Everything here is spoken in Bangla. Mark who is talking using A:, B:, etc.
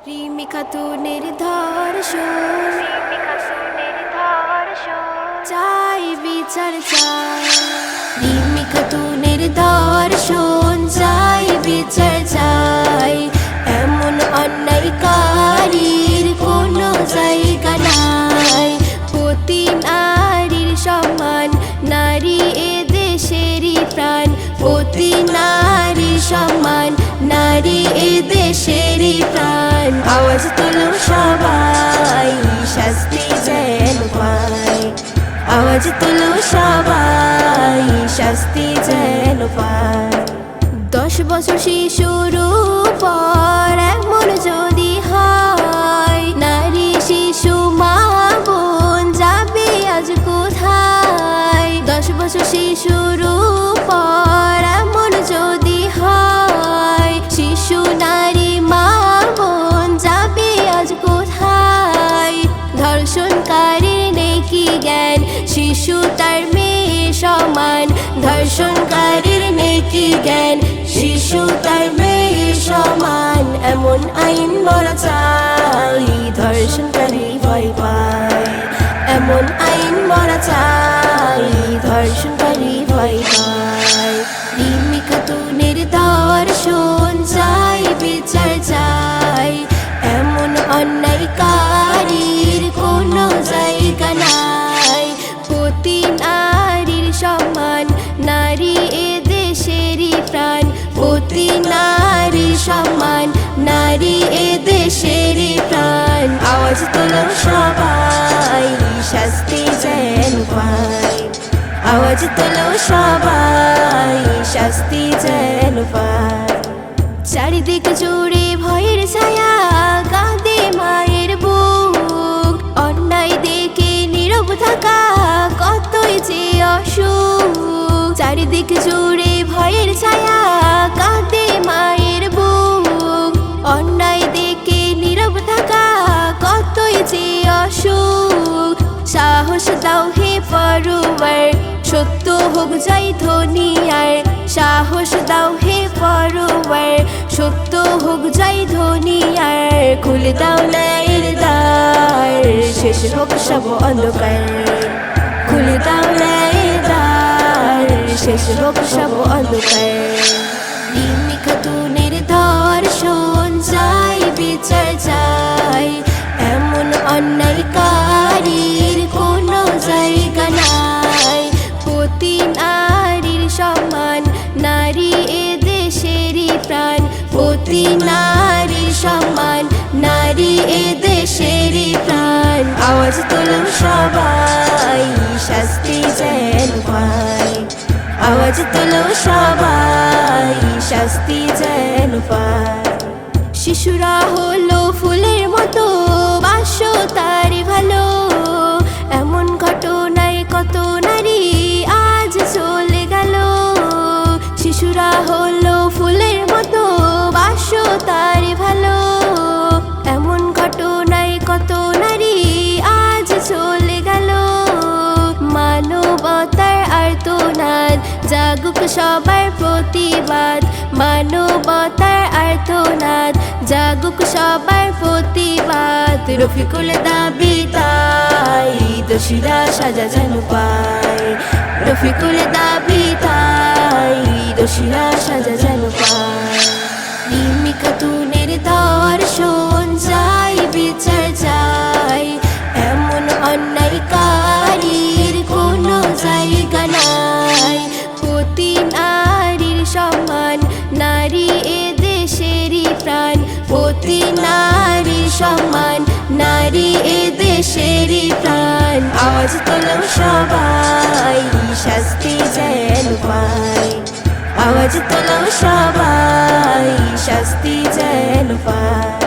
A: রিমি খাতুনের ধর্ষণ, চাই বিচার চাই। রিমি খাতুনের ধর্ষণ, চাই বিচার চাই। এমন অন্যায়কারীর কোনো জায়গা নাই। প্রতি নারীর সম্মান, নারী এ দেশেরই প্রাণ। প্রতি নারীর সম্মান, নারী এ দেশেরই প্রাণ। আওয়াজ তোলো সবাই, শাস্তি যেন পায়। আওয়াজ তোলো সবাই, শাস্তি যেন পায়। 10 বছর শিশুর উপর এমন যদি হয়, নারী শিশু মা বোন যাবে আজ কোথায়? 10 বছর শিশুর উপর এমন যদি হয়, শিশু নারী মা বোন যাবে আজ কোথায়? ধর্ষণকারীর নেই কি জ্ঞান, শিশু তার মেয়ে সমান। ধর্ষণকারীর নেই কি জ্ঞান, শিশু তার মেয়ে সমান। এমন আইন বলা চাই, ধর্ষণকারী ভয় পায়। এমন আইন বলা চাই, ধর্ষণকারী ভয় পায়। রিমি খাতুনের ধর্ষণ, চাই বিচার চাই। এমন অন্যায়কারীর কোনো জায়গা নাই। প্রতি নারীর সম্মান, নারী এ দেশেরই প্রাণ। প্রতি নারীর সম্মান, নারী এ দেশেরই প্রাণ। আওয়াজ তোলো সবাই, শাস্তি যেন পায়। আওয়াজ তোলো সবাই, শাস্তি যেন পায়। চারিদিক জুড়ে ভয়ের ছায়া, কাঁদে মায়ের বুক। অন্যায় দেখে নীরব থাকা কতই যে অসুখ। চারিদিক জুড়ে ভয়ের ছায়া, কাঁদে মায়ের বুক। অন্যায় দেখে নীরব থাকা কতই যে অসুখ। সাহস দাও হে পরোয়ার, সত্য হোক যাই দুনিয়ার। সাহস দাও হে পরোয়ার, সত্য হোক যাই দুনিয়ার। খুলে দাও ন্যায়ের দ্বার, শেষ হোক সব অন্ধকার। খুলে দাও ন্যায়ের দ্বার, শেষ হোক সব অন্ধকার। রিমি খাতুনের ধর্ষণ, চাই বিচার চাই। এমন অন্যায়কারীর কোনো জায়গা নাই। প্রতি নারীর সম্মান, নারী এ দেশেরই প্রাণ। প্রতি নারীর সম্মান, নারী এ দেশেরই প্রাণ। আওয়াজ তোলো সবাই, শাস্তি যেন পায়। আওয়াজ তোলো সবাই, শাস্তি যেন পায়। শিশুরা হলো ফুলের মতো, বাসো তারি ভালো। এমন ঘটনায় কত নারী আজ চলে গেল। শিশুরা হলো ফুলের মতো, বাসো তারি ভালো। এমন ঘটনায় কত নারী আজ চলে গেল। মানবতার আর্তনাদ, জাগুক সবার প্রতিবাদ। মানবতার আর্তনাদ, জাগুক সবার প্রতিবাদ। রফিকুল দাবি তাই, দোষীরা সাজা যেন পায়। রফিকুল দাবি তাই, দোষীরা সাজা যেন পায়। রিমি খাতুনের ধর্ষণ, চাই বিচার চাই। এমন অন্যায়কারীর কোনো জায়গা নাই। প্রতি নারীর সম্মান, নারী এ দেশেরই প্রাণ। প্রতি নারীর সম্মান, নারী এ দেশেরই প্রাণ। আওয়াজ তোলো সবাই, শাস্তি যেন পায়। আওয়াজ তোলো সবাই, শাস্তি যেন পায়।